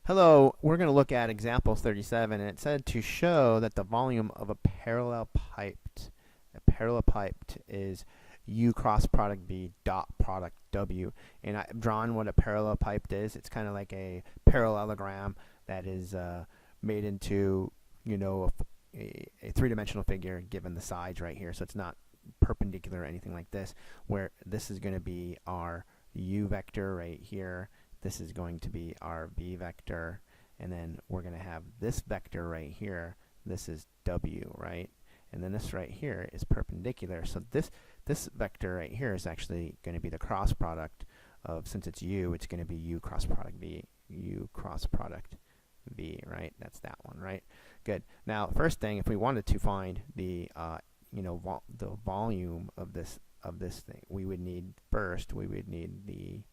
Hello, we're going to look at example 37, and it said to show that the volume of a parallelepiped is U cross product B dot product W. And I've drawn what a parallelepiped is. It's kind of like a parallelogram that is made into, a three-dimensional figure given the sides right here. So it's not perpendicular or anything like this, where this is going to be our U vector right here. This is going to be our v vector, and then we're going to have this vector right here. This is w, right? And then this right here is perpendicular. So this vector right here is actually going to be the cross product of, since it's u, it's going to be u cross product v, right? That's that one, right? Good. Now, first thing, if we wanted to find the the volume of this thing, we would need the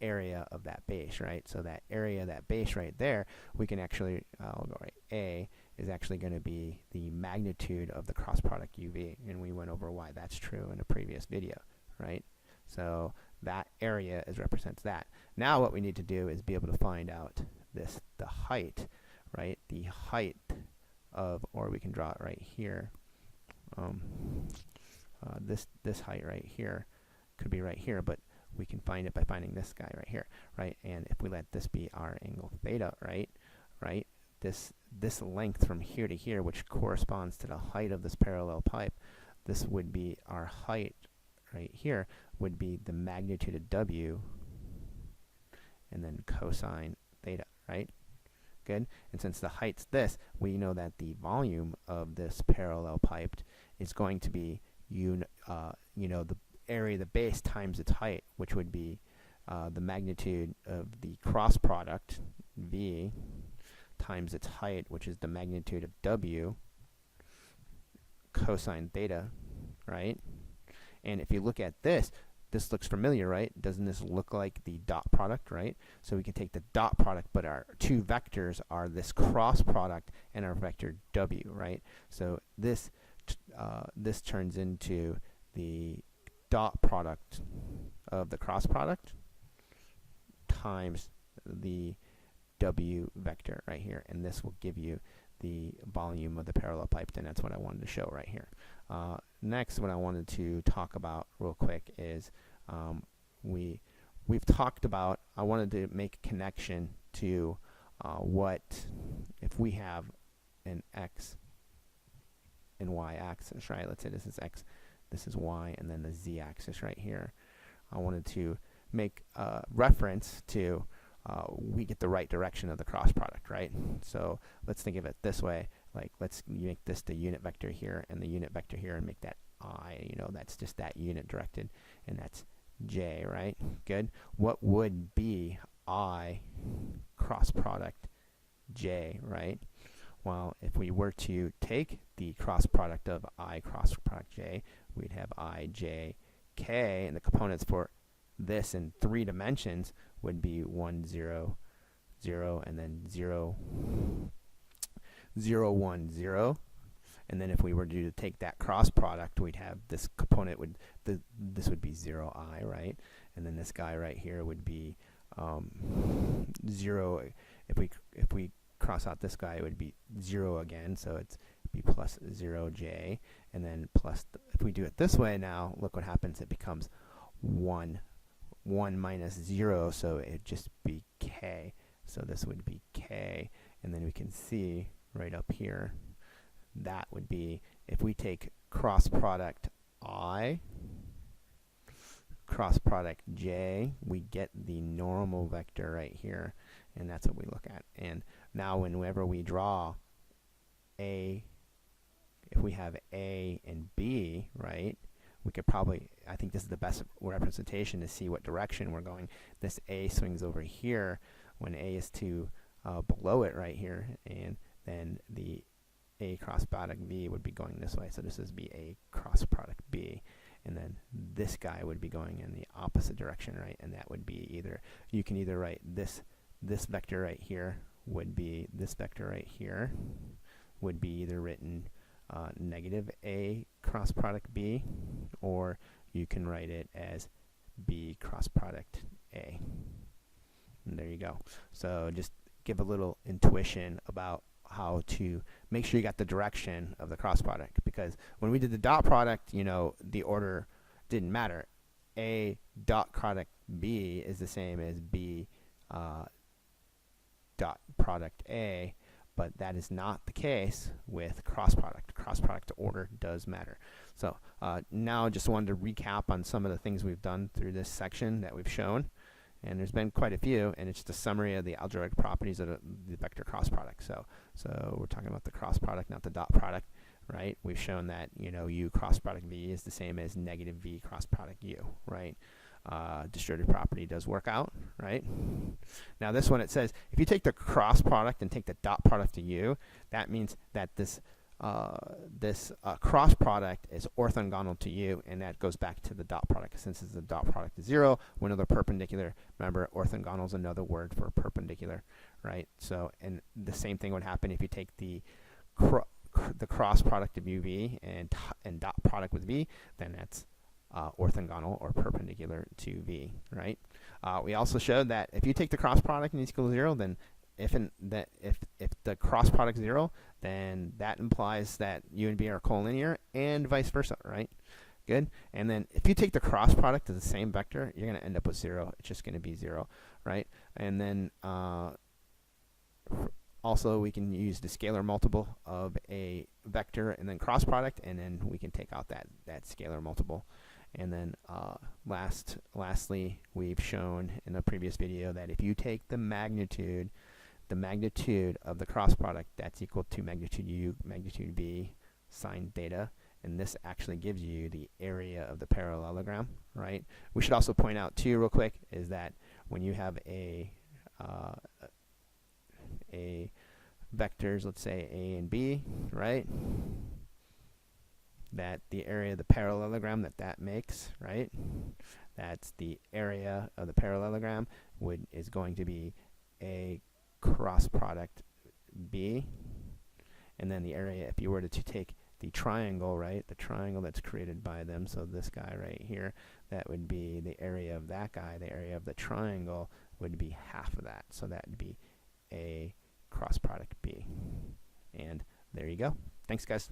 area of that base, right? So that area of that base right there, we can actually, I'll go right, A is actually going to be the magnitude of the cross product UV, and we went over why that's true in a previous video, right? So that area represents that. Now what we need to do is be able to find out the height, right? The height of, or we can draw it right here. This height right here could be right here, but we can find it by finding this guy right here, right? And if we let this be our angle theta, right? This length from here to here, which corresponds to the height of this parallel pipe, this would be our height right here, would be the magnitude of W, and then cosine theta, right? Good. And since the height's this, we know that the volume of this parallel piped is going to be the area of the base times its height, which would be the magnitude of the cross product V times its height, which is the magnitude of W cosine theta, right? And if you look at this looks familiar, right? Doesn't this look like the dot product, right? So we can take the dot product, but our two vectors are this cross product and our vector W, right? So this turns into the dot product of the cross product times the W vector right here, and this will give you the volume of the parallelepiped, and that's what I wanted to show right here. Next, what I wanted to talk about real quick is we've talked about, I wanted to make a connection to what if we have an x and y axis, right? Let's say this is x, this is y, and then the z-axis right here. I wanted to make a reference to we get the right direction of the cross product, right? So let's think of it this way, like let's make this the unit vector here and the unit vector here, and make that I, that's just that unit directed, and that's j, right? Good. What would be I cross product j, right? Well, if we were to take the cross product of I cross product j, we'd have I, j, k, and the components for this in 3 dimensions would be 1, 0, 0, and then 0, 0, 1, 0. And then if we were to take that cross product, we'd have this component this would be 0i, right? And then this guy right here would be 0. If we cross out this guy, it would be 0 again, so it's be plus 0j, and then plus if we do it this way now, look what happens. It becomes 1 minus 0, so it'd just be k. So this would be k, and then we can see right up here that would be, if we take cross product I cross product j, we get the normal vector right here, and that's what we look at. And now whenever we draw A, if we have A and B, right, we could probably, I think this is the best representation to see what direction we're going. This A swings over here when A is to below it right here, and then the A cross product B would be going this way. So this is be A cross product B, and then this guy would be going in the opposite direction, right? And that would be either, you can either write this vector right here would be, this vector right here would be either written negative A cross product B, or you can write it as B cross product A. And there you you go. So just give a little intuition about how to make sure you got the direction of the cross product, because when we did the dot product, you know, the order didn't matter. A dot product B is the same as B dot product A, but that is not the case with cross product. Cross product order does matter. So now just wanted to recap on some of the things we've done through this section that we've shown, and there's been quite a few, and it's just a summary of the algebraic properties of the vector cross product. So we're talking about the cross product, not the dot product, right? We've shown that, you know, U cross product V is the same as negative V cross product U, right? Distributive property does work out, right? Now this one, it says if you take the cross product and take the dot product to U, that means that this cross product is orthogonal to U, and that goes back to the dot product. Since the dot product is 0, we know they're perpendicular. Remember, orthogonal is another word for perpendicular, right? So, and the same thing would happen if you take the cross product of UV and dot product with V, then that's orthogonal or perpendicular to V, right? We also showed that if you take the cross product and it's equal to 0, then if the cross product is 0, then that implies that U and V are collinear, and vice versa, right? Good. And then if you take the cross product of the same vector, you're going to end up with 0. It's just going to be 0, right? And then also we can use the scalar multiple of a vector and then cross product, and then we can take out that scalar multiple. And then lastly, we've shown in a previous video that if you take the magnitude of the cross product, that's equal to magnitude U, magnitude V, sine theta, and this actually gives you the area of the parallelogram, right? We should also point out too, real quick, is that when you have a vectors, let's say A and B, right, that the area of the parallelogram that makes, right, that's the area of the parallelogram is going to be A cross product B, and then the area, if you were to take the triangle, right, the triangle that's created by them, so this guy right here, that would be the area of that guy, the area of the triangle would be half of that, so that would be A cross product B. And there you go. Thanks, guys.